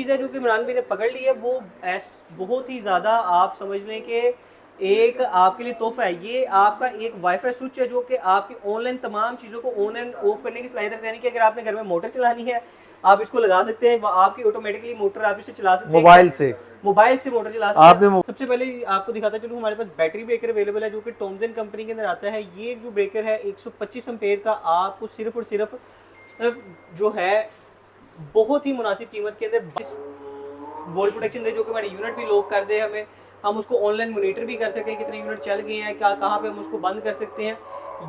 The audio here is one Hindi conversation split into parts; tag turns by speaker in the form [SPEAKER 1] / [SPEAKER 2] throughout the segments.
[SPEAKER 1] चीज़ है जो कि इमरान भाई ने पकड़ ली है वो बहुत ही ज़्यादा आप समझ लें कि एक आपके लिए तोहफा है। ये आपका एक वाईफाई स्विच है जो कि आपकी ऑनलाइन तमाम चीज़ों को ऑन एंड ऑफ करने की सलाहियत रखता है। यानी कि अगर आपने घर में मोटर चलानी है आप इसको लगा सकते हैं, आपकी ऑटोमेटिकली मोटर आप इसे चला सकते हैं, मोबाइल से मोटर चला सकते
[SPEAKER 2] आपने
[SPEAKER 1] हैं। सबसे पहले आपको दिखाता चलूँ, हमारे पास बैटरी ब्रेकर अवेलेबल है जो कि टॉमसन कंपनी के अंदर आता है। ये जो ब्रेकर है 125 एम्पेयर का, आपको सिर्फ और सिर्फ जो है बहुत ही मुनासिब कीमत के अंदर वोल्ट प्रोटेक्शन दे, जो कि हमारे यूनिट भी लॉक कर दे, हमें हम उसको ऑनलाइन मॉनिटर भी कर सकते हैं कितने यूनिट चल गए हैं, क्या कहाँ पे हम उसको बंद कर सकते हैं,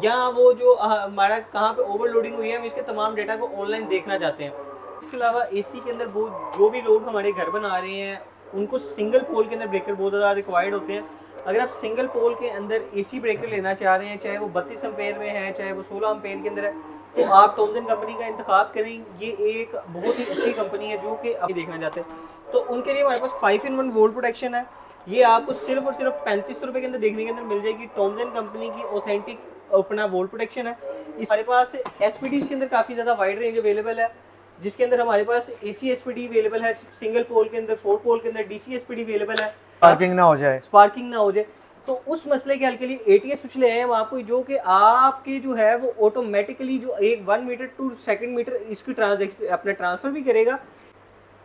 [SPEAKER 1] या वो जो हमारा कहाँ पे ओवरलोडिंग हुई है हम इसके तमाम डेटा को ऑनलाइन देखना चाहते हैं। इसके अलावा एसी के अंदर वो जो भी लोग हमारे घर बना रहे हैं उनको सिंगल पोल के अंदर ब्रेकर बहुत ज़्यादा रिक्वायर्ड होते हैं। अगर आप सिंगल पोल के अंदर एसी ब्रेकर लेना चाह रहे हैं, चाहे वो 32 एम्पेयर में है चाहे वो 16 एम्पेयर के अंदर है, तो आप टॉमसन कंपनी का इंतखाब करें। ये एक बहुत ही अच्छी कंपनी है जो कि अभी देखना चाहते हैं, तो उनके लिए हमारे पास 5-in-1 वोल्ट प्रोटेक्शन है। ये आपको सिर्फ और सिर्फ 3500 के अंदर देखने के अंदर मिल जाएगी। टॉमसन कंपनी की ऑथेंटिक अपना वोल्ट प्रोटेक्शन है। इस हमारे पास एसपीडीज के अंदर काफ़ी ज़्यादा वाइड रेंज अवेलेबल है, जिसके अंदर हमारे पास एसी एसपीडी अवेलेबल है सिंगल पोल के अंदर, 4 पोल के अंदर डीसी एसपीडी अवेलेबल है। स्पार्किंग ना हो जाए तो उस मसले के हल के लिए एटीएस स्विच ले आए हम आपको, जो कि आपके जो है वो ऑटोमेटिकली जो एक 1 मीटर टू सेकंड मीटर इसकी अपना ट्रांसफर भी करेगा।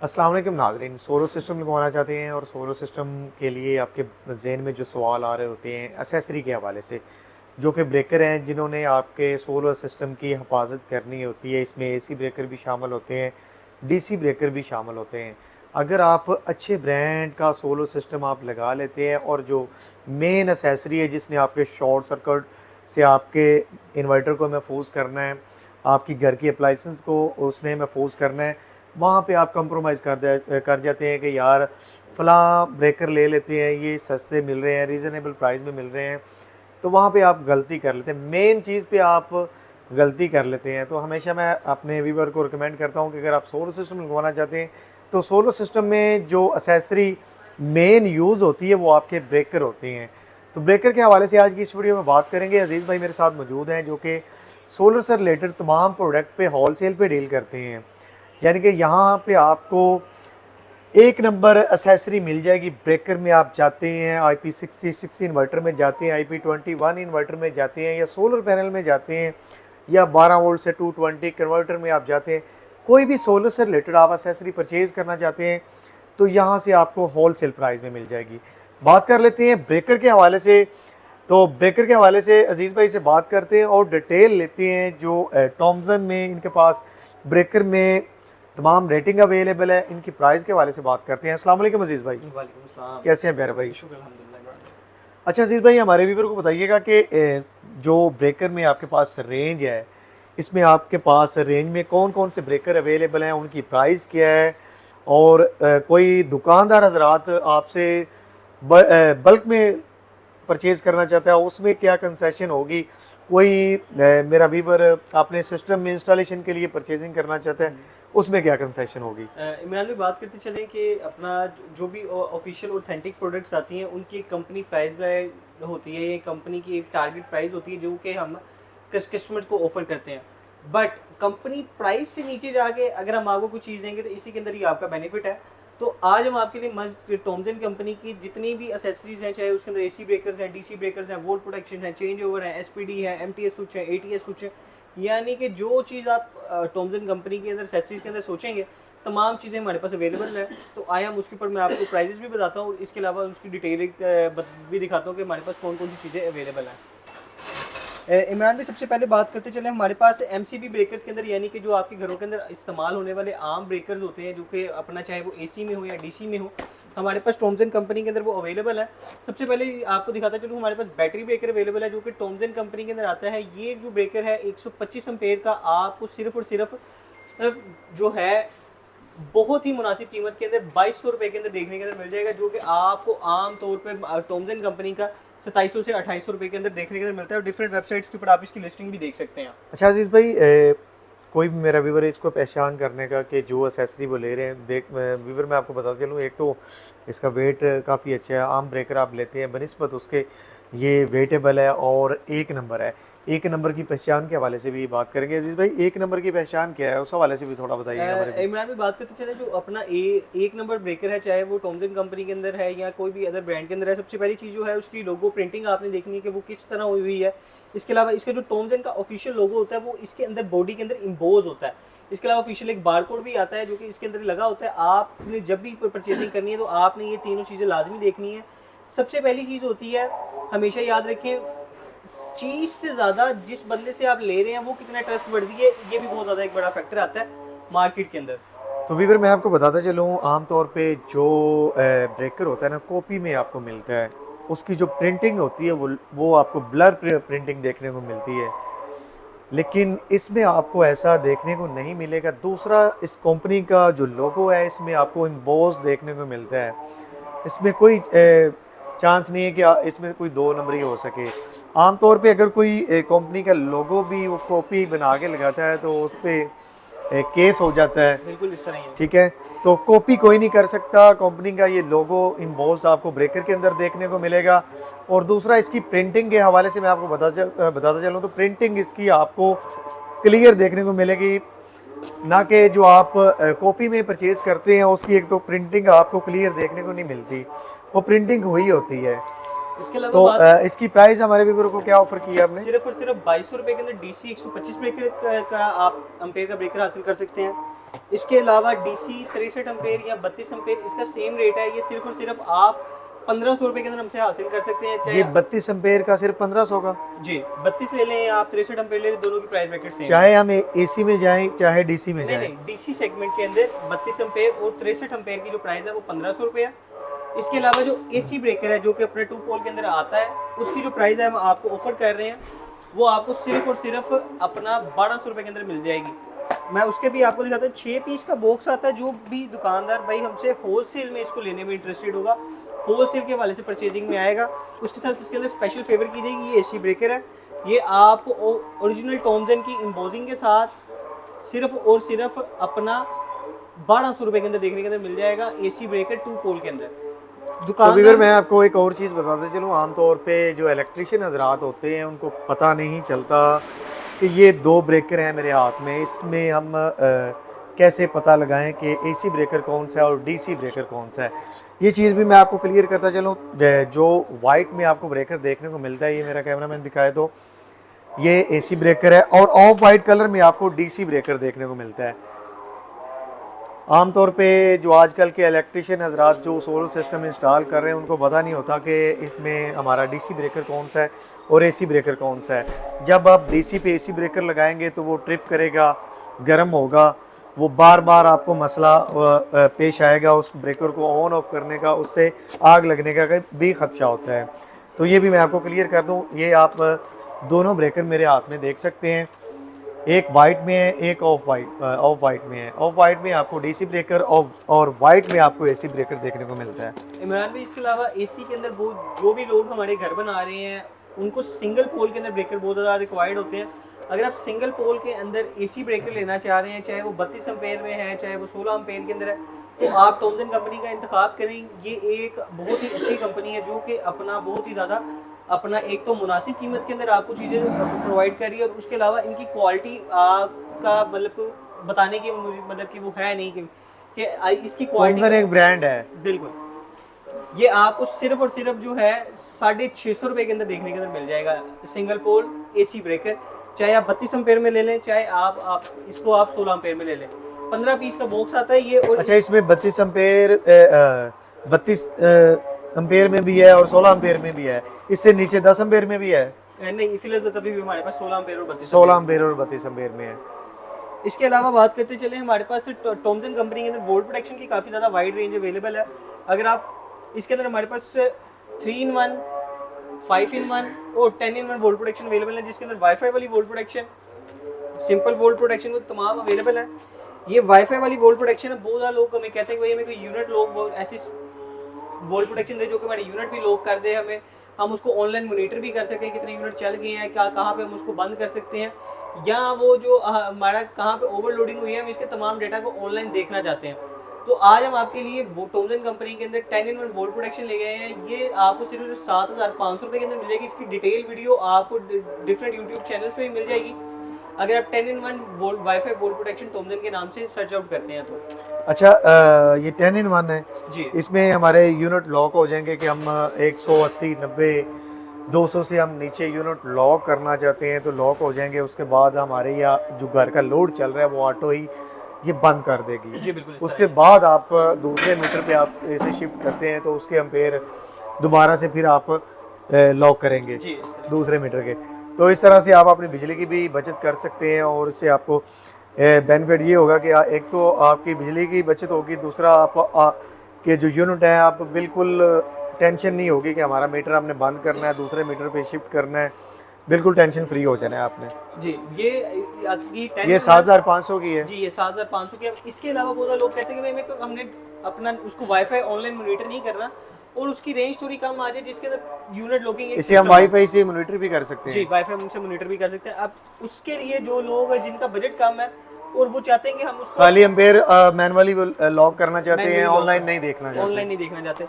[SPEAKER 2] अस्सलाम वालेकुम नाज़रीन, सोलर सिस्टम लगवाना चाहते हैं और सोलर सिस्टम के लिए आपके जहन में जो सवाल आ रहे होते हैं एसेसरी के हवाले से, जो कि ब्रेकर हैं जिन्होंने आपके सोलर सिस्टम की हिफाजत करनी होती है, इसमें एसी ब्रेकर भी शामिल होते हैं, डीसी ब्रेकर भी शामिल होते हैं। अगर आप अच्छे ब्रांड का सोलर सिस्टम आप लगा लेते हैं और जो मेन एसेसरी है जिसने आपके शॉर्ट सर्किट से आपके इन्वर्टर को महफूज करना है, आपकी घर की अप्लाइंसेस को उसने महफूज करना है, वहाँ पे आप कंप्रोमाइज़ कर जाते हैं कि यार फ़लाँ ब्रेकर ले लेते हैं, ये सस्ते मिल रहे हैं, रीज़नेबल प्राइस में मिल रहे हैं, तो वहाँ पे आप गलती कर लेते हैं, मेन चीज़ पे आप गलती कर लेते हैं। तो हमेशा मैं अपने व्यूवर को रिकमेंड करता हूँ कि अगर आप सोलर सिस्टम लगवाना चाहते हैं तो सोलर सिस्टम में जो एसेसरी मेन यूज़ होती है वो आपके ब्रेकर होते हैं। तो ब्रेकर के हवाले से आज की इस वीडियो में बात करेंगे। अजीज़ भाई मेरे साथ मौजूद हैं जो कि सोलर से रिलेटेड तमाम प्रोडक्ट पे होलसेल पे डील करते हैं, यानी कि यहाँ पे आपको एक नंबर एसेसरी मिल जाएगी। ब्रेकर में आप जाते हैं, IP66 इन्वर्टर में जाते हैं, IP21 इन्वर्टर में जाते हैं, या सोलर पैनल में जाते हैं, या 12 वोल्ट से 220 कन्वर्टर में आप जाते हैं, कोई भी सोलर से रिलेटेड आप एसेसरी परचेज़ करना चाहते हैं तो यहाँ से आपको होलसेल प्राइस में मिल जाएगी। बात कर लेते हैं ब्रेकर के हवाले से। तो ब्रेकर के हवाले से अजीज़ भाई से बात करते हैं और डिटेल लेते हैं जो टॉमसन में इनके पास ब्रेकर में तमाम रेटिंग अवेलेबल है, इनकी प्राइस के हवाले से बात करते हैं। अस्सलाम वालेकुम अजीज़ भाई।
[SPEAKER 1] वालेकुम अस्सलाम।
[SPEAKER 2] कैसे हैं प्यारे भाई?
[SPEAKER 1] शुक्र अल्हम्दुलिल्लाह।
[SPEAKER 2] अच्छा अजीज़ भाई, हमारे व्यूवर को बताइएगा कि जो ब्रेकर में आपके पास रेंज है, इसमें आपके पास रेंज में कौन कौन से ब्रेकर अवेलेबल हैं, उनकी प्राइस क्या है, और कोई दुकानदार हजरात आपसे बल्क में परचेज़ करना चाहता है उसमें क्या कंसेशन होगी, कोई मेरा व्यूवर अपने सिस्टम में इंस्टॉलेशन के लिए परचेजिंग करना चाहता है उसमें क्या कंसेशन होगी?
[SPEAKER 1] इमरान में बात करते चलें कि अपना जो भी ऑफिशियल ऑथेंटिक प्रोडक्ट्स आती हैं उनकी एक कंपनी प्राइस होती है, ये कंपनी की एक टारगेट प्राइस होती है जो कि हम कस्टमर को ऑफर करते हैं। बट कंपनी प्राइस से नीचे जाके अगर हम आपको कुछ चीज़ देंगे तो इसी के अंदर ही आपका बेनिफिट है। तो आज हम आपके लिए मस्त टॉमसन कंपनी की जितनी भी एसेसरीज हैं, चाहे उसके अंदर एसी ब्रेकर्स हैं, डीसी ब्रेकर्स हैं, वोल्ट प्रोटेक्शन है, चेंज ओवर है, एसपीडी है, एमटीएस स्विच है, एटीएस स्विच है, यानी कि जो चीज़ आप टॉमसन कंपनी के अंदर एसेसरीज के अंदर सोचेंगे तमाम चीज़ें हमारे पास अवेलेबल है। तो आए हम उसके ऊपर मैं आपको प्राइजेस भी बताता हूँ, इसके अलावा उसकी डिटेल भी दिखाता हूँ कि हमारे पास कौन कौन सी चीज़ें अवेलेबल हैं। इमरान भाई सबसे पहले बात करते चले हमारे पास एमसीबी ब्रेकर्स के अंदर, यानी कि जो आपके घरों के अंदर इस्तेमाल होने वाले आम ब्रेकर्स होते हैं जो कि अपना चाहे वो एसी में हो या डीसी में हो, हमारे पास टॉमसन कंपनी के अंदर वो अवेलेबल है। सबसे पहले आपको दिखाता चलूँ, हमारे पास बैटरी ब्रेकर अवेलेबल है जो कि टॉमसन कंपनी के अंदर आता है। ये जो ब्रेकर है 125 एम्पेयर का, आपको सिर्फ और सिर्फ जो है बहुत ही मुनासिब कीमत के अंदर 2200 के अंदर देखने के अंदर मिल जाएगा, जो कि आपको आम तौर पे टॉमसन कंपनी का 2700 से 2800 के अंदर देखने के अंदर मिलता है, और डिफरेंट वेबसाइट्स के ऊपर आप इसकी लिस्टिंग भी देख सकते हैं।
[SPEAKER 2] अच्छा अजीज़ भाई, कोई भी मेरा व्यूवर है इसको पहचान करने का कि जो एसेसरी वो ले रहे हैं, व्यूवर मैं आपको बताता चलूँ, एक तो इसका वेट काफ़ी अच्छा है, आम ब्रेकर आप लेते हैं बनिस्बत उसके ये वेटेबल है और एक नंबर है। एक नंबर की पहचान के हवाले से भी बात करेंगे। अजीज भाई, एक नंबर की पहचान क्या है, उस हवाले से भी थोड़ा बताइए हमारे को।
[SPEAKER 1] इमरान में बात करते चले जो अपना एक नंबर ब्रेकर है, चाहे वो टॉमसन कंपनी के अंदर है या कोई भी अदर ब्रांड के अंदर है, सबसे पहली चीज़ जो है उसकी लोगो प्रिंटिंग आपने देखनी है कि वो किस तरह हुई हुई है। इसके अलावा इसका जो टॉमसन का ऑफिशियल लोगो होता है वो इसके अंदर बॉडी के अंदर इम्पोज होता है। इसके अलावा ऑफिशियल एक बारकोड भी आता है जो कि इसके अंदर लगा होता है। आपने जब भी परचेजिंग करनी है तो आपने ये तीनों चीज़ें लाजमी देखनी है। सबसे पहली चीज़ होती है, हमेशा याद रखें, चीज़ से ज़्यादा जिस बंदे से आप ले रहे हैं वो कितना ट्रस्ट वर्दी है, ये भी बहुत ज़्यादा एक बड़ा फैक्टर आता है मार्केट के अंदर।
[SPEAKER 2] तो वीवर मैं आपको बताता चलूँ, आमतौर पे जो ब्रेकर होता है ना, कॉपी में आपको मिलता है, उसकी जो प्रिंटिंग होती है वो आपको ब्लर प्रिंटिंग देखने को मिलती है, लेकिन इसमें आपको ऐसा देखने को नहीं मिलेगा। दूसरा, इस कंपनी का जो लोगो है इसमें आपको एम्बोस देखने को मिलता है। इसमें कोई चांस नहीं है कि इसमें कोई दो नंबरी हो सके। आमतौर पे अगर कोई कंपनी का लोगो भी वो कॉपी बना के लगाता है तो उस पर केस हो जाता है।
[SPEAKER 1] बिल्कुल इस तरह ही है।
[SPEAKER 2] ठीक है, तो कॉपी कोई नहीं कर सकता। कंपनी का ये लोगो इम्बोस्ड आपको ब्रेकर के अंदर देखने को मिलेगा। और दूसरा, इसकी प्रिंटिंग के हवाले से मैं आपको बताता चलूँ तो प्रिंटिंग इसकी आपको क्लियर देखने को मिलेगी, ना कि जो आप कॉपी में परचेज करते हैं उसकी एक तो प्रिंटिंग आपको क्लियर देखने को नहीं मिलती, वो प्रिंटिंग हुई होती है।
[SPEAKER 1] इसके अलावा
[SPEAKER 2] तो इसकी प्राइस हमारे व्यूअर को क्या ऑफर किया आपने?
[SPEAKER 1] सिर्फ और सिर्फ 2200 रुपये के अंदर DC 125 ब्रेकर का आप अम्पेयर का ब्रेकर हासिल कर सकते हैं। इसके अलावा DC 63 अम्पेयर या 32 अम्पेयर, इसका सेम रेट है। ये सिर्फ और सिर्फ आप 1500 रुपये के अंदर हमसे हासिल कर सकते हैं।
[SPEAKER 2] ये 32 अम्पेयर का सिर्फ 1500 का
[SPEAKER 1] जी, 32 ले लें आप, 63 अम्पेयर ले लें, दोनों की प्राइस ब्रैकेट सेम।
[SPEAKER 2] चाहे हम AC में जाएं चाहे DC में जाएं।
[SPEAKER 1] नहीं, DC सेगमेंट के अंदर 32 अम्पेयर और 63 अम्पेयर की जो प्राइस है वो 1500 रुपये है। इसके अलावा जो AC ब्रेकर है जो कि अपने 2 पोल के अंदर आता है, उसकी जो प्राइस है हम आपको ऑफर कर रहे हैं, वो आपको सिर्फ और सिर्फ अपना 1200 रुपये के अंदर मिल जाएगी। मैं उसके भी आपको दिखाता हूँ। 6 पीस का बॉक्स आता है। जो भी दुकानदार भाई हमसे होलसेल में इसको लेने में इंटरेस्टेड होगा, होलसेल के वाले से परचेजिंग में आएगा, उसके साथ इसके अंदर स्पेशल फेवर की जाएगी। ये AC ब्रेकर है, ये आप ओरिजिनल टॉमसन की इम्पोजिंग के साथ सिर्फ और सिर्फ अपना 1200 रुपये के अंदर देखने के अंदर मिल जाएगा। AC ब्रेकर 2 पोल के अंदर।
[SPEAKER 2] तो मैं आपको एक और चीज़ बताते चलूँ, आमतौर पे जो इलेक्ट्रिशियन हजरात होते हैं उनको पता नहीं चलता कि ये 2 ब्रेकर हैं मेरे हाथ में, इसमें हम कैसे पता लगाएं कि AC ब्रेकर कौन सा है और DC ब्रेकर कौन सा है। ये चीज़ भी मैं आपको क्लियर करता चलूँ। जो वाइट में आपको ब्रेकर देखने को मिलता है, ये मेरा कैमरामैन दिखाए तो, ये AC ब्रेकर है, और ऑफ वाइट कलर में आपको DC ब्रेकर देखने को मिलता है। आमतौर पे जो आजकल के इलेक्ट्रिशियन हजरात जो सोलर सिस्टम इंस्टॉल कर रहे हैं उनको पता नहीं होता कि इसमें हमारा DC ब्रेकर कौन सा है और AC ब्रेकर कौन सा है। जब आप DC पे AC ब्रेकर लगाएंगे तो वो ट्रिप करेगा, गर्म होगा, वो बार बार आपको मसला पेश आएगा उस ब्रेकर को ऑन ऑफ करने का, उससे आग लगने का भी खदशा होता है। तो ये भी मैं आपको क्लियर कर दूँ, ये आप दोनों ब्रेकर मेरे हाथ में देख सकते हैं, एक वाइट में है, एक ऑफ वाइट में है। ऑफ वाइट में आपको DC ब्रेकर और वाइट में आपको AC ब्रेकर देखने को मिलता है।
[SPEAKER 1] इमरान भाई, इसके अलावा AC के अंदर जो भी लोग हमारे घर बना रहे हैं उनको सिंगल पोल के अंदर ब्रेकर बहुत ज़्यादा रिक्वायर्ड होते हैं। अगर आप सिंगल पोल के अंदर AC ब्रेकर लेना चाह रहे हैं, चाहे वो 32 अम्पेयर में है चाहे वो 16 अम्पेयर के अंदर है, तो आप टॉमसन कंपनी का इंतखाब करें। ये एक बहुत ही अच्छी कंपनी है जो कि अपना बहुत ही ज़्यादा अपना एक तो मुनासिब कीमत के अंदर आपको चीज़ें प्रोवाइड कर रही है, और उसके अलावा इनकी क्वालिटी का मतलब बताने की मतलब कि वो है नहीं कि इसकी क्वालिटी
[SPEAKER 2] एक ब्रांड है।
[SPEAKER 1] बिल्कुल। ये आपको सिर्फ और सिर्फ जो है 650 रुपये के अंदर देखने के अंदर मिल जाएगा सिंगल पोल AC ब्रेकर, चाहे आप 32 अम्पेयर में ले लें चाहे आप इसको आप 16 अम्पेयर में ले लें। 15 पीस का बॉक्स आता है ये। और
[SPEAKER 2] अच्छा, इसमें 32 अम्पेयर 32 अम्पेयर में भी है और 16 अम्पेयर में भी है, इससे नीचे 10 अम्पेयर में भी है?
[SPEAKER 1] नहीं, फिलहाल तो तभी भी हमारे पास 16 अम्पेयर और
[SPEAKER 2] 32 अम्पेयर में है।
[SPEAKER 1] इसके अलावा बात करते चले, हमारे पास टॉमसन कंपनी के अंदर वोल्ट प्रोटेक्शन की काफ़ी ज़्यादा वाइड रेंज अवेलेबल है। अगर आप इसके अंदर हमारे पास 3-in-1, 5-in-1 और 10-in-1 वोल्ट प्रोटेक्शन अवेलेबल है, जिसके अंदर वाईफाई वाली volt protection, simple volt protection को तमाम अवेलेबल है। ये वाईफाई वाली वोल्ट प्रोटेक्शन है। बहुत ज़्यादा लोग हमें कहते हैं कि भाई हमें कोई यूनिट लोग ऐसी वोल्ट प्रोटेक्शन दे जो कि हमारे यूनिट भी लोग कर दे, हमें हम उसको ऑनलाइन मोनीटर भी कर सकें कितने यूनिट चल गए हैं, क्या कहाँ पे हम उसको बंद कर सकते हैं, या वो जो हमारा कहाँ पे ओवरलोडिंग हुई है हम इसके तमाम डेटा को ऑनलाइन देखना चाहते हैं, तो आज हम आपके लिए वो टोम्स एंड कंपनी के अंदर 10-in-1 वोल्ट प्रोटेक्शन ले गए हैं। ये आपको सिर्फ 7,500 रुपये के अंदर मिल जाएगी। इसकी डिटेल वीडियो आपको डिफरेंट यूट्यूब चैनल्स पे भी मिल जाएगी अगर आप 10-in-1 volt wifi volt protection Tombs and के नाम से सर्च आउट करते हैं तो।
[SPEAKER 2] अच्छा, ये 10-in-1 है
[SPEAKER 1] जी
[SPEAKER 2] इसमें हमारे यूनिट लॉक हो जाएंगे कि हम 180, 90, 200 से हम नीचे यूनिट लॉक करना चाहते हैं तो लॉक हो जाएंगे। उसके बाद हमारे यहाँ जो घर का लोड चल रहा है वो ऑटो ही ये बंद कर देगी।
[SPEAKER 1] जी बिल्कुल।
[SPEAKER 2] उसके बाद आप दूसरे मीटर पे आप इसे शिफ्ट करते हैं तो उसके एम्पेयर दोबारा से फिर आप लॉक करेंगे
[SPEAKER 1] जी इस तरह।
[SPEAKER 2] दूसरे मीटर के। तो इस तरह से आप अपनी बिजली की भी बचत कर सकते हैं और इससे आपको बेनिफिट ये होगा कि एक तो आपकी बिजली की बचत होगी, दूसरा आप के जो यूनिट है आप बिल्कुल टेंशन नहीं होगी कि हमारा मीटर हमने बंद करना है, दूसरे मीटर पे शिफ्ट करना है, बिल्कुल टेंशन फ्री हो जाना है आपने।
[SPEAKER 1] जी
[SPEAKER 2] ये 7,500 की है
[SPEAKER 1] जी, ये 7,500 की। अब इसके अलावा बहुत सारे लोग कहते हैं कि भाई मेरे को हमने अपना उसको वाईफाई ऑनलाइन मॉनिटर नहीं करना और उसकी रेंज थोड़ी कम आ जाए जिसके अंदर यूनिट लॉकिंग
[SPEAKER 2] इसे हम वाईफाई से मॉनिटर भी कर सकते हैं।
[SPEAKER 1] जी वाईफाई से मॉनिटर भी कर सकते हैं। अब उसके लिए जो लोग हैं जिनका बजट कम है और वो चाहते हैं कि हम उसको
[SPEAKER 2] खाली एम्पेयर मैनुअली लॉक करना चाहते हैं, ऑनलाइन नहीं देखना चाहते,
[SPEAKER 1] ऑनलाइन नहीं देखना चाहते,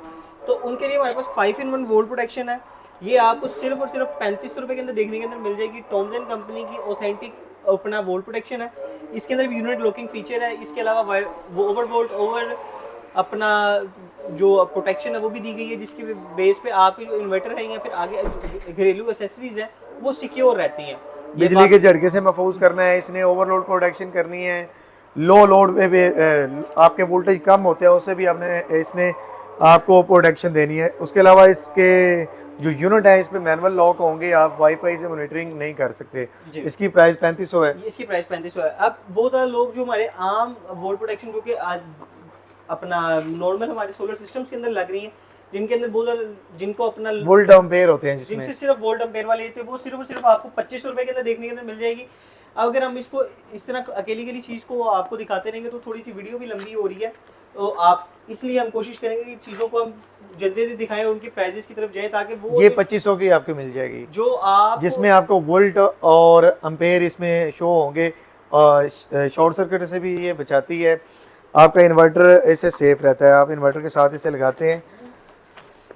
[SPEAKER 1] तो उनके लिए हमारे पास 5-in-1 वोल्ट प्रोटेक्शन है। ये आपको सिर्फ और सिर्फ 3500 रुपये के अंदर देखने के अंदर मिल जाएगी। टॉम्स एंड कंपनी की ऑथेंटिक अपना वोल्ट प्रोटेक्शन है। इसके अंदर भी यूनिट लॉकिंग फीचर है। इसके अलावा ओवर वोल्ट ओवर अपना जो प्रोटेक्शन है वो भी दी गई है जिसकी बेस पे आपके जो इन्वर्टर है या फिर आगे घरेलू एसेसरीज है वो सिक्योर रहती हैं।
[SPEAKER 2] बिजली के झटके से महफूज करना है इसने, ओवरलोड प्रोटेक्शन करनी है, लो लोड पे भी आपके वोल्टेज कम होते हैं उससे भी आपने इसने आपको प्रोटेक्शन देनी है। उसके अलावा इसके जो यूनिट है इस पे मैनुअल लॉक होंगे, आप वाईफाई से मॉनिटरिंग नहीं कर सकते। इसकी प्राइस 3500 है।
[SPEAKER 1] इसकी प्राइस 3500 है। अब बहुत सारे लोग जो हमारे आम वोल्ट प्रोटेक्शन जो कि आज अपना नॉर्मल हमारे सोलर सिस्टम्स के अंदर लग रही हैं, जिनके अंदर बहुत जिनको अपना
[SPEAKER 2] वोल्ट एम्पेयर होते हैं
[SPEAKER 1] जिनसे सिर्फ वोल्ट एम्पेयर वाले थे, वो सिर्फ और सिर्फ आपको 2500 रुपये के अंदर देखने के अंदर मिल जाएगी। अगर हम इसको इस तरह अकेली अकेली चीज़ को आपको दिखाते रहेंगे तो थोड़ी सी वीडियो भी लंबी हो रही है, तो आप इसलिए हम कोशिश करेंगे कि चीज़ों को हम जल्दी जल्दी दिखाएं, उनकी प्राइजेस की तरफ जाए ताकि वो
[SPEAKER 2] ये 2500 की आपको मिल जाएगी
[SPEAKER 1] जो आप
[SPEAKER 2] जिसमें आपको वोल्ट और एम्पेयर इसमें शो होंगे। और शॉर्ट सर्किट से भी ये बचाती है, आपका इन्वर्टर इससे सेफ रहता है। आप इन्वर्टर के साथ इसे लगाते हैं।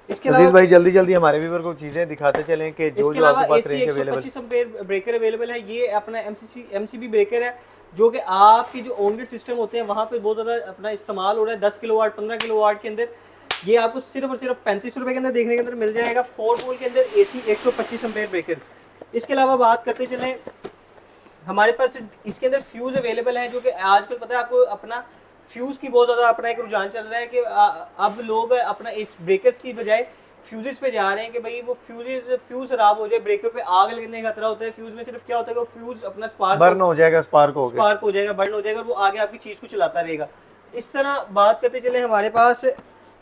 [SPEAKER 1] इसके
[SPEAKER 2] अजीज भाई जल्दी जल्दी हमारे व्यूअर को चीजें दिखाते चलें कि जो जो आपके पास range available.
[SPEAKER 1] 125 ampere breaker available है। ये अपना एमसीबी ब्रेकर है जो कि आपके जो ऑन ग्रिड सिस्टम होते हैं वहाँ पे बहुत ज़्यादा अपना इस्तेमाल हो रहा है। 10 किलोवाट 15 किलोवाट के अंदर ये आपको सिर्फ और सिर्फ 3500 रुपये के अंदर देखने के अंदर मिल जाएगा। 4 पोल के अंदर AC 125 एम्पेयर ब्रेकर। इसके अलावा बात करते चलें, हमारे पास इसके अंदर फ्यूज़ अवेलेबल है जो कि आजकल पता है आपको अपना फ्यूज़ की बहुत ज़्यादा अपना एक रुझान चल रहा है कि अब लोग अपना इस ब्रेकर्स की बजाय फ्यूजेस पे जा रहे हैं कि भाई वो फ्यूज खराब हो जाए, ब्रेकर पे आग लगने का खतरा होता है। फ्यूज में सिर्फ क्या होता है कि वो फ्यूज अपना
[SPEAKER 2] बर्न हो जाएगा, स्पार्क हो
[SPEAKER 1] जाएगा, बर्न हो जाएगा, वो आगे आपकी चीज़ को चलाता रहेगा। इस तरह बात करते चले, हमारे पास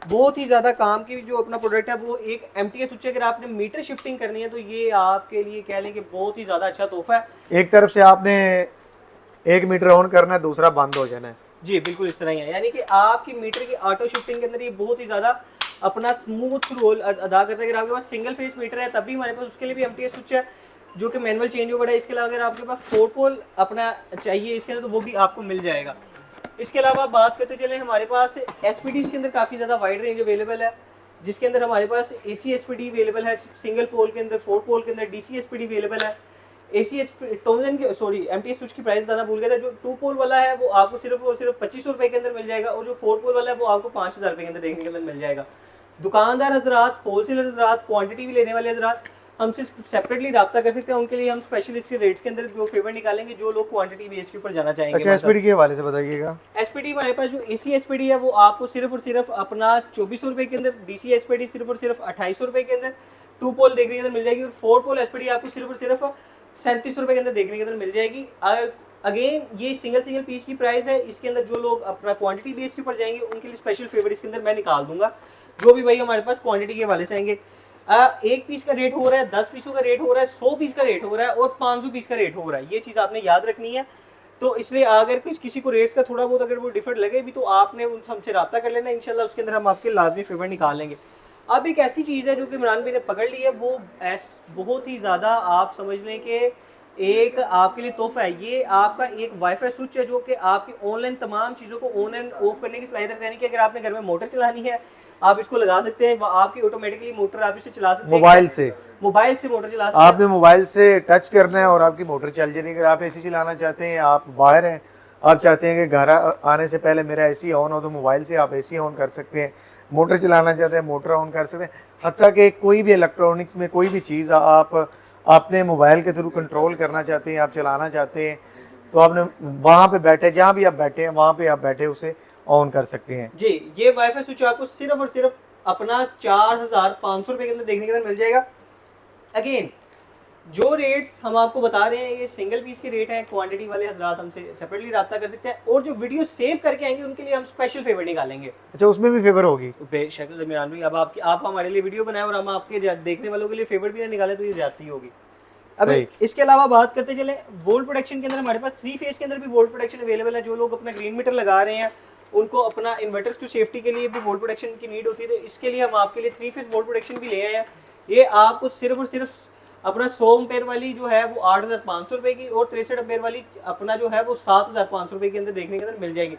[SPEAKER 1] बहुत ही ज़्यादा काम की जो अपना प्रोडक्ट है वो एक MTA स्विच है। अगर आपने मीटर शिफ्टिंग करनी है तो ये आपके लिए कह लें कि बहुत ही ज़्यादा अच्छा तोहफा है।
[SPEAKER 2] एक तरफ से आपने एक मीटर ऑन करना है, दूसरा बंद हो जाना है।
[SPEAKER 1] जी बिल्कुल इस तरह ही है, यानी कि आपकी मीटर की ऑटो शिफ्टिंग के अंदर ये बहुत ही ज़्यादा अपना स्मूथ रोल अदा करता है। अगर आपके पास सिंगल फेस मीटर है तब भी हमारे पास उसके लिए भी MTA स्विच है जो कि मैनुअल चेंज ओवर है। इसके अलावा अगर आपके पास 4 पोल अपना चाहिए इसके अंदर तो वो भी आपको मिल जाएगा। इसके अलावा बात करते चले, हमारे पास SPDs के अंदर काफ़ी ज़्यादा वाइड रेंज अवेलेबल है जिसके अंदर हमारे पास AC SPD अवेलेबल है सिंगल पोल के अंदर, 4 पोल के अंदर DC SPD अवेलेबल है। MTA स्विच की प्राइस बताना भूल गया था। जो 2 पोल वाला है वो आपको सिर्फ और सिर्फ 2500 रुपये के अंदर मिल जाएगा और जो 4 पोल वाला है वो आपको 5000 रुपये के अंदर देखने के अंदर मिल जाएगा। दुकानदार हजरात, होलसेलर हजरात, क्वांटिटी भी लेने वाले हजरात हमसे सेपरेटली रब्ता कर सकते हैं। उनके लिए हम स्पेशल इसके रेट्स के अंदर जो फेवर निकालेंगे जो लोग क्वांटिटी बेस के ऊपर जाना चाहेंगे।
[SPEAKER 2] अच्छा, SPD के हवाले से बताइएगा।
[SPEAKER 1] SPD हमारे पास जो AC SPD है वो आपको सिर्फ और सिर्फ अपना 2400 रुपये के अंदर, DC SPD सिर्फ और सिर्फ 2800 रुपये के अंदर 2 पोल देखने के अंदर मिल जाएगी और 4 पोल SPD आपको सिर्फ और सिर्फ 3700 रुपये के अंदर देखने के अंदर मिल जाएगी। अगेन ये सिंगल पीस की प्राइस है। इसके अंदर जो लोग अपना क्वांटिटी बेस के ऊपर जाएंगे उनके लिए स्पेशल फेवर इसके अंदर मैं निकाल दूंगा जो भी भाई हमारे पास क्वांटिटी के हवाले से आएंगे। 1 पीस का रेट हो रहा है, 10 पीसों का रेट हो रहा है, 100 पीस का रेट हो रहा है और 500 पीस का रेट हो रहा है। ये चीज़ आपने याद रखनी है। तो इसलिए अगर किसी को रेट्स का थोड़ा बहुत अगर वो डिफरेंट लगे भी तो आपने उनसे हमसे रब्ता कर लेना, इंशाल्लाह उसके अंदर हम आपके लाजमी फेवर निकाल लेंगे। अब एक ऐसी चीज़ है जो कि इमरान भाई ने पकड़ ली है, वो बहुत ही ज़्यादा आप समझ लें कि एक आपके लिए तोहफा है। ये आपका एक वाईफाई स्विच है जो कि आपकी ऑनलाइन तमाम चीज़ों को ऑन एंड ऑफ करने की सलाहियत रखता है। यानी कि अगर आपने घर में मोटर चलानी है आप इसको लगा सकते हैं, आपकी ऑटोमेटिकली मोटर आप इसे चला सकते हैं। मोबाइल से मोटर चला सकते हैं।
[SPEAKER 2] आपने मोबाइल से टच करना है और आपकी मोटर चल जाएगी। अगर आप एसी चलाना चाहते हैं, आप बाहर हैं, आप चाहते हैं कि घर आने से पहले मेरा एसी ऑन हो, तो मोबाइल से आप एसी ऑन कर सकते हैं। मोटर चलाना चाहते हैं, मोटर ऑन कर सकते हैं। हत्ता कि कोई भी इलेक्ट्रॉनिक्स में कोई भी चीज़ आप अपने मोबाइल के थ्रू कंट्रोल करना चाहते हैं, आप चलाना चाहते हैं, तो आपने वहाँ पे बैठे, जहाँ भी आप बैठे हैं वहाँ पे आप बैठे उसे ऑन कर सकते हैं।
[SPEAKER 1] जी, ये वाईफाई स्विच आपको सिर्फ और सिर्फ अपना 4,500 रुपये के अंदर देखने के अंदर मिल जाएगा। अगेन जो रेट्स हम आपको बता रहे हैं ये सिंगल पीस के रेट हैं। क्वांटिटी वाले हजरात हमसे सेपरेटली रब्ता कर सकते हैं, और जो वीडियो सेव करके आएंगे उनके लिए हम स्पेशल फेवर निकालेंगे।
[SPEAKER 2] अच्छा, उसमें भी फेवर होगी?
[SPEAKER 1] बेशक ज़मीरान भाई, अब आप हमारे लिए वीडियो बनाए और हम आपके देखने वालों के लिए फेवर भी ना निकालें तो ये ज्यादती होगी। अब इसके अलावा बात करते चले वोल्ट प्रोटेक्शन के अंदर, हमारे पास 3 फेज के अंदर भी वोल्ट प्रोटेक्शन अवेलेबल है। जो लोग अपना ग्रीन मीटर लगा रहे हैं उनको अपना इन्वर्टर्स की सेफ्टी के लिए भी वोल्ट प्रोटेक्शन की नीड होती है, तो इसके लिए हम आपके लिए 3 फेज वोल्ट प्रोटेक्शन भी ले आए हैं। ये आपको सिर्फ और सिर्फ अपना 100 एम्पेयर वाली जो है वो 8,500 रुपये की, और 63 एम्पेयर वाली अपना जो है वो 7,500 रुपये के अंदर देखने के अंदर मिल जाएगी।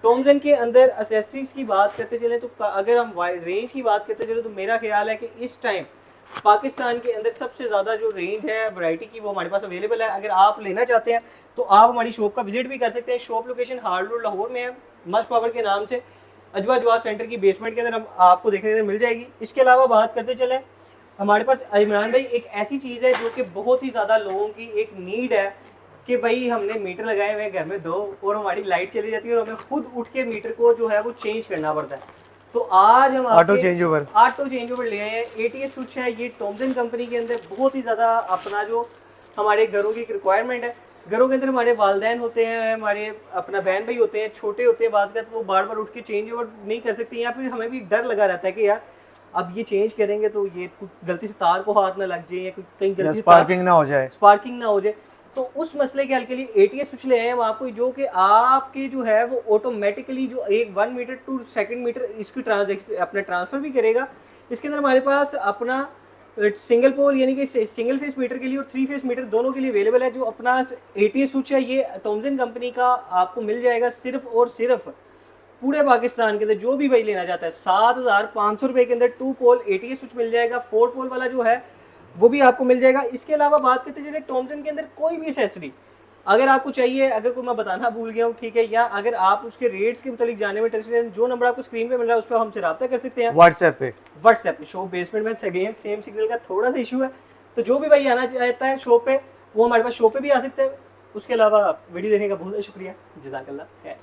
[SPEAKER 1] टॉम्स एंड के अंदर एसेसरीज की बात करते चले तो अगर हम रेंज की बात करते चले तो मेरा ख्याल है कि इस टाइम पाकिस्तान के अंदर सबसे ज़्यादा जो रेंज है वैरायटी की वो हमारे पास अवेलेबल है। अगर आप लेना चाहते हैं तो आप हमारी शॉप का विजिट भी कर सकते हैं। Shop location hard road Lahore में है, मस्ट पावर के नाम से, अजवा जवाब सेंटर की बेसमेंट के अंदर हम आपको देखने के अंदर मिल जाएगी। इसके अलावा बात करते चले हमारे पास इमरान भाई एक ऐसी चीज़ है जो कि बहुत ही ज़्यादा लोगों की एक नीड है कि भाई हमने मीटर लगाए हुए घर में 2 और हमारी लाइट चली जाती है और हमें खुद उठ के मीटर को जो है वो चेंज करना पड़ता है। तो आज हम
[SPEAKER 2] ऑटो चेंज ओवर
[SPEAKER 1] ले आए हैं। एटीएस स्विच है, ये टॉम्स एंड कंपनी के अंदर बहुत ही ज़्यादा अपना जो हमारे घरों की रिक्वायरमेंट है। घरों के अंदर हमारे वालदैन होते हैं, हमारे अपना बहन भाई होते हैं, छोटे होते हैं, बात वो बार बार उठ के चेंज ओवर नहीं कर सकते, या फिर हमें भी डर लगा रहता है कि यार अब ये चेंज करेंगे तो ये गलती से तार को हाथ ना लग जाए या कहीं गलती
[SPEAKER 2] स्पार्किंग ना हो जाए।
[SPEAKER 1] तो उस मसले के हल के लिए एटीएस स्विच ले आए हैं आपको, जो कि आपके जो है वो ऑटोमेटिकली जो 1 मीटर टू सेकंड मीटर इसकी अपना ट्रांसफर भी करेगा। इसके अंदर हमारे पास अपना सिंगल पोल यानी कि सिंगल फेस मीटर के लिए और 3 फेस मीटर दोनों के लिए अवेलेबल है। जो अपना एटीएस स्विच है ये टॉम्स एंड कंपनी का आपको मिल जाएगा सिर्फ और सिर्फ पूरे पाकिस्तान के अंदर। जो भी भाई लेना चाहता है 7,500 रुपये के अंदर 2 पोल एटीएस स्विच मिल जाएगा। 4 पोल वाला जो है वो भी आपको मिल जाएगा। इसके अलावा बात करते चले टॉम्स एंड के अंदर कोई भी एक्सेसरी अगर आपको चाहिए, अगर कोई मैं बताना भूल गया हूँ ठीक है, या अगर आप उसके रेट्स के मुताबिक जाने में इंटरेस्टेड हैं, जो नंबर आपको स्क्रीन पे मिल रहा है उस पर हमसे रब्ता कर सकते हैं
[SPEAKER 2] व्हाट्सएप पे।
[SPEAKER 1] शॉप बेसमेंट में अगेन सेम सिग्नल का थोड़ा सा इशू है, तो जो भी भाई आना चाहता है शॉप पे वो हमारे पास शॉप पे भी आ सकते हैं। उसके अलावा वीडियो देखने का बहुत शुक्रिया, जज़ाकल्लाह।